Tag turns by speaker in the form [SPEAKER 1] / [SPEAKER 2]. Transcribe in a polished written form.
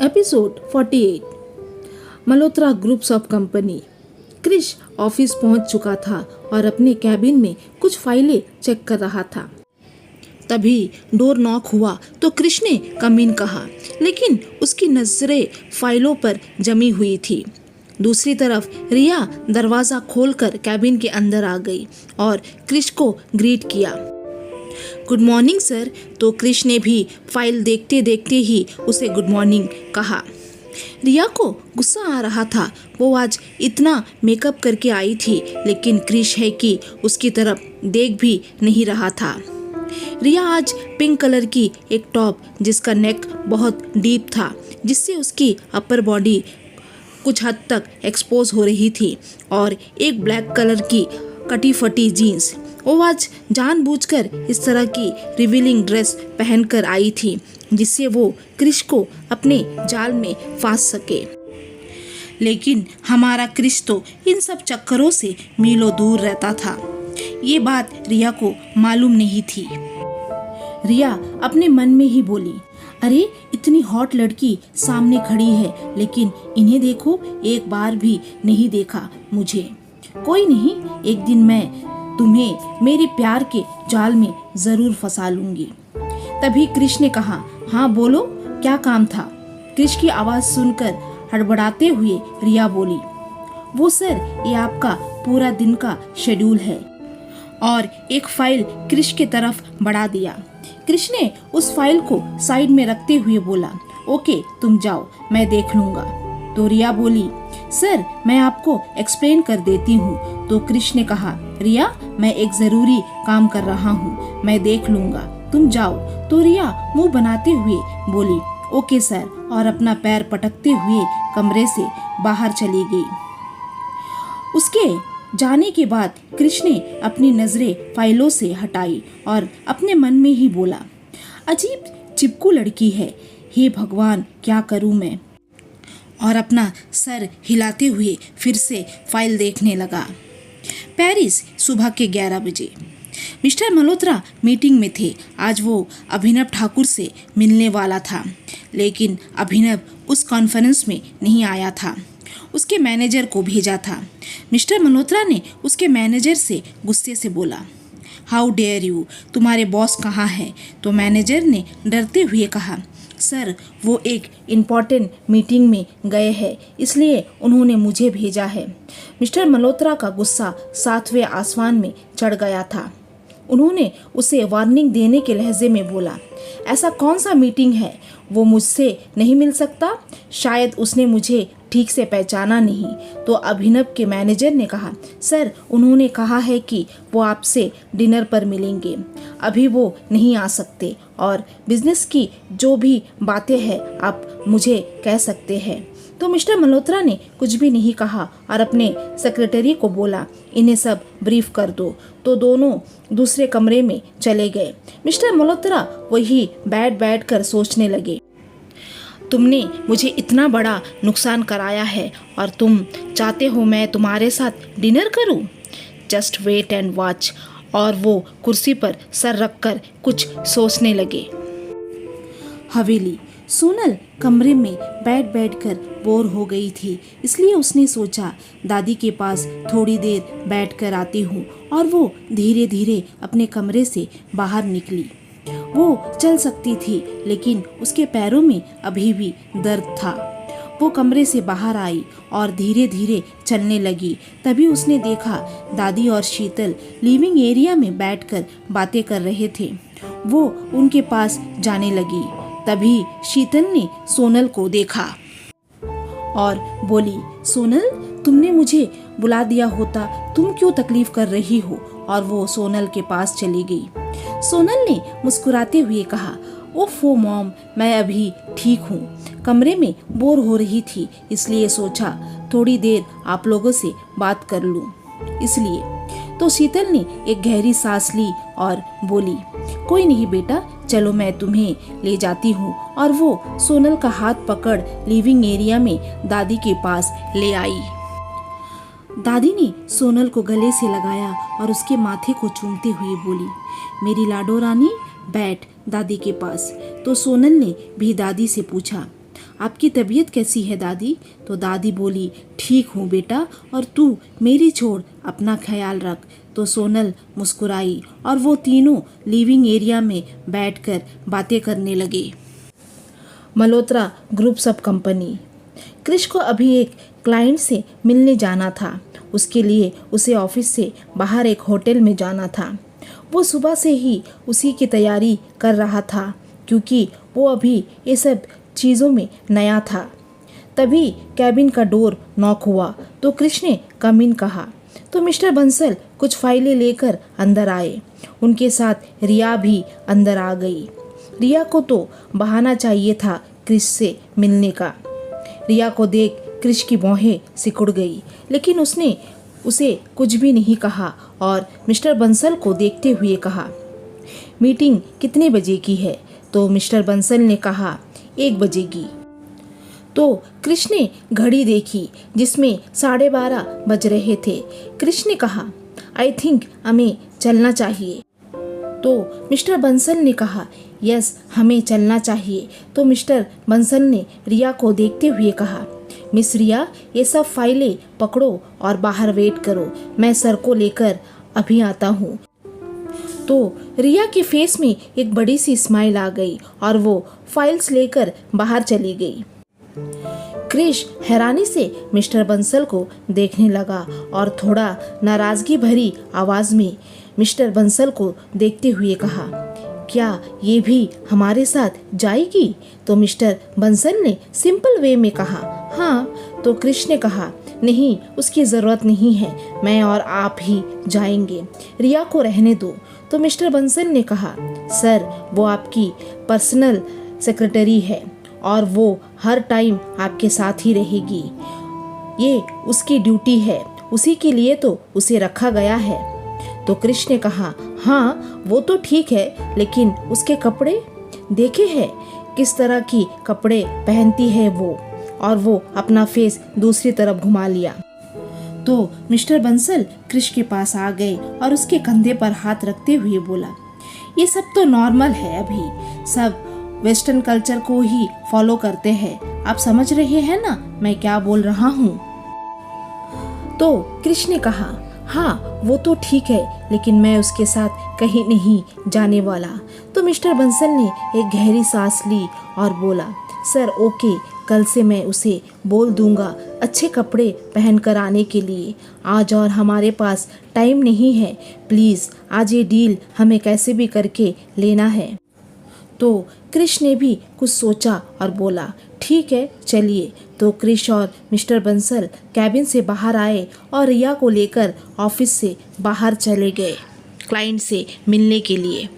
[SPEAKER 1] Episode 48 Malhotra groups of company. Krish office पहुंच चुका था और अपने कैबिन में कुछ फाइलें चेक कर रहा था। तभी डोर नॉक हुआ तो क्रिश ने कम इन कहा, लेकिन उसकी नजरें फाइलों पर जमी हुई थी। दूसरी तरफ रिया दरवाज़ा खोलकर कैबिन के अंदर आ गई और क्रिश को ग्रीट किया। Good morning sir. तो क्रिश ने भी फाइल देखते देखते ही उसे गुड मॉर्निंग कहा। रिया को गुस्सा आ रहा था। वो आज इतना मेकअप करके आई थी, लेकिन क्रिश है कि उसकी तरफ देख भी नहीं रहा था। रिया आज पिंक कलर की एक टॉप जिसका नेक बहुत डीप था, जिससे उसकी अपर बॉडी कुछ हद तक एक्सपोज हो रही थी, और एक ब्लैक कलर की कटी फटी जीन्स। वो आज जानबूझकर इस तरह की रिवीलिंग ड्रेस पहनकर आई थी, जिससे वो क्रिश को अपने जाल में फांस सके। लेकिन हमारा क्रिश तो इन सब चक्करों से मीलों दूर रहता था। ये बात रिया को मालूम नहीं थी। रिया अपने मन में ही बोली, अरे इतनी हॉट लड़की सामने खड़ी है, लेकिन इन्हें देखो, एक बार भी नहीं देखा मुझे। कोई नहीं, एक दिन मैं तुम्हें मेरे प्यार के जाल में जरूर फंसा लूंगी। तभी क्रिश ने कहा, हाँ बोलो, क्या काम था? क्रिश की आवाज सुनकर हड़बड़ाते हुए रिया बोली, वो सर, ये आपका पूरा दिन का शेड्यूल है। और एक फाइल क्रिश की तरफ बढ़ा दिया। क्रिश ने उस फाइल को साइड में रखते हुए बोला, ओके तुम जाओ, मैं देख लूंगा। तो रिया बोली, सर मैं आपको एक्सप्लेन कर देती हूँ। तो क्रिश ने कहा, रिया मैं एक जरूरी काम कर रहा हूँ, मैं देख लूंगा, तुम जाओ। तो रिया मुंह बनाते हुए बोली, ओके सर, और अपना पैर पटकते हुए कमरे से बाहर चली गई। उसके जाने के बाद क्रिश ने अपनी नजरें फाइलों से हटाई और अपने मन में ही बोला, अजीब चिपकू लड़की है, हे भगवान क्या करूं मैं। और अपना सर हिलाते हुए फिर से फाइल देखने लगा। पेरिस, सुबह के 11 बजे। मिस्टर मल्होत्रा मीटिंग में थे। आज वो अभिनव ठाकुर से मिलने वाला था, लेकिन अभिनव उस कॉन्फ्रेंस में नहीं आया था। उसके मैनेजर को भेजा था। मिस्टर मल्होत्रा ने उसके मैनेजर से गुस्से से बोला, हाउ डेयर यू, तुम्हारे बॉस कहाँ हैं? तो मैनेजर ने डरते हुए कहा, सर वो एक इम्पॉर्टेंट मीटिंग में गए हैं, इसलिए उन्होंने मुझे भेजा है। मिस्टर मल्होत्रा का गुस्सा 7वें आसमान में चढ़ गया था। उन्होंने उसे वार्निंग देने के लहजे में बोला, ऐसा कौन सा मीटिंग है, वो मुझसे नहीं मिल सकता? शायद उसने मुझे ठीक से पहचाना नहीं। तो अभिनव के मैनेजर ने कहा, सर उन्होंने कहा है कि वो आपसे डिनर पर मिलेंगे, अभी वो नहीं आ सकते, और बिजनेस की जो भी बातें हैं आप मुझे कह सकते हैं। तो मिस्टर मल्होत्रा ने कुछ भी नहीं कहा और अपने सेक्रेटरी को बोला, इन्हें सब ब्रीफ कर दो। तो दोनों दूसरे कमरे में चले गए। मिस्टर मल्होत्रा वही बैठ कर सोचने लगे, तुमने मुझे इतना बड़ा नुकसान कराया है और तुम चाहते हो मैं तुम्हारे साथ डिनर करूं? Just wait and watch. और वो कुर्सी पर सर रखकर कुछ सोचने लगे। हवेली। सोनल कमरे में बैठ कर बोर हो गई थी, इसलिए उसने सोचा दादी के पास थोड़ी देर बैठ कर आती हूँ, और वो धीरे धीरे अपने कमरे से बाहर निकली। वो चल सकती थी, लेकिन उसके पैरों में अभी भी दर्द था। वो कमरे से बाहर आई और धीरे धीरे चलने लगी। तभी उसने देखा दादी और शीतल लिविंग एरिया में बैठकर बातें कर रहे थे। वो उनके पास जाने लगी। तभी शीतल ने सोनल को देखा और बोली, सोनल तुमने मुझे बुला दिया होता, तुम क्यों तकलीफ कर रही हो? और वो सोनल के पास चली गई। सोनल ने मुस्कुराते हुए कहा, ओफो मॉम, मैं अभी ठीक हूँ, कमरे में बोर हो रही थी, इसलिए सोचा थोड़ी देर आप लोगों से बात कर लूँ, इसलिए। तो शीतल ने एक गहरी सांस ली और बोली, कोई नहीं बेटा, चलो मैं तुम्हें ले जाती हूँ। और वो सोनल का हाथ पकड़ लिविंग एरिया में दादी के पास ले आई। दादी ने सोनल को गले से लगाया और उसके माथे को चूमते हुए बोली, मेरी लाडो रानी, बैठ दादी के पास। तो सोनल ने भी दादी से पूछा, आपकी तबीयत कैसी है दादी? तो दादी बोली, ठीक हूँ बेटा, और तू मेरी छोड़, अपना ख्याल रख। तो सोनल मुस्कुराई और वो तीनों लिविंग एरिया में बैठकर बातें करने लगे। Malhotra groups of company. Krish को अभी एक क्लाइंट से मिलने जाना था। उसके लिए उसे ऑफिस से बाहर एक होटल में जाना था। वो सुबह से ही उसी की तैयारी कर रहा था क्योंकि वो अभी ये सब चीज़ों में नया था। तभी कैबिन का डोर नॉक हुआ तो क्रिश ने कम इन कहा तो मिस्टर बंसल कुछ फाइलें लेकर अंदर आए। उनके साथ रिया भी अंदर आ गई। रिया को तो बहाना चाहिए था क्रिश से मिलने का। रिया को देख क्रिश की भौहें सिकुड़ गई, लेकिन उसने उसे कुछ भी नहीं कहा और मिस्टर बंसल को देखते हुए कहा, मीटिंग कितने बजे की है? तो मिस्टर बंसल ने कहा 1 बजे की। तो क्रिश ने घड़ी देखी जिसमें 12:30 बज रहे थे। क्रिश ने कहा, आई थिंक हमें चलना चाहिए। तो मिस्टर बंसल ने कहा, यस हमें चलना चाहिए। तो मिस्टर बंसल ने रिया को देखते हुए कहा, मिस रिया, ये सब फाइलें पकड़ो और बाहर वेट करो, मैं सर को लेकर अभी आता हूँ। तो रिया के फेस में एक बड़ी सी स्माइल आ गई और वो फाइल्स लेकर बाहर चली गई। क्रिश हैरानी से मिस्टर बंसल को देखने लगा और थोड़ा नाराजगी भरी आवाज में मिस्टर बंसल को देखते हुए कहा, क्या ये भी हमारे साथ जाएगी? तो मिस्टर बंसल ने सिंपल वे में कहा, हाँ। तो क्रिश ने कहा, नहीं, उसकी ज़रूरत नहीं है, मैं और आप ही जाएंगे, रिया को रहने दो। तो मिस्टर बंसल ने कहा, सर वो आपकी पर्सनल सेक्रेटरी है और वो हर टाइम आपके साथ ही रहेगी, ये उसकी ड्यूटी है, उसी के लिए तो उसे रखा गया है। तो क्रिश ने कहा, हाँ वो तो ठीक है, लेकिन उसके कपड़े देखे हैं, किस तरह की कपड़े पहनती है वो, और वो अपना फेस दूसरी तरफ घुमा लिया। तो मिस्टर बंसल क्रिश के पास आ गए और उसके कंधे पर हाथ रखते हुए बोला, ये सब तो नॉर्मल है, अभी सब वेस्टर्न कल्चर को ही फॉलो करते हैं, आप समझ रहे हैं ना मैं क्या बोल रहा हूँ? तो क्रिश ने कहा, हाँ वो तो ठीक है, लेकिन मैं उसके साथ कहीं नहीं जाने वाला। तो मिस्टर बंसल ने एक गहरी सांस ली और बोला, सर ओके, कल से मैं उसे बोल दूंगा अच्छे कपड़े पहन कर आने के लिए। आज और हमारे पास टाइम नहीं है, प्लीज़ आज ये डील हमें कैसे भी करके लेना है। तो क्रिश ने भी कुछ सोचा और बोला, ठीक है चलिए। तो क्रिश और मिस्टर बंसल कैबिन से बाहर आए और रिया को लेकर ऑफिस से बाहर चले गए क्लाइंट से मिलने के लिए।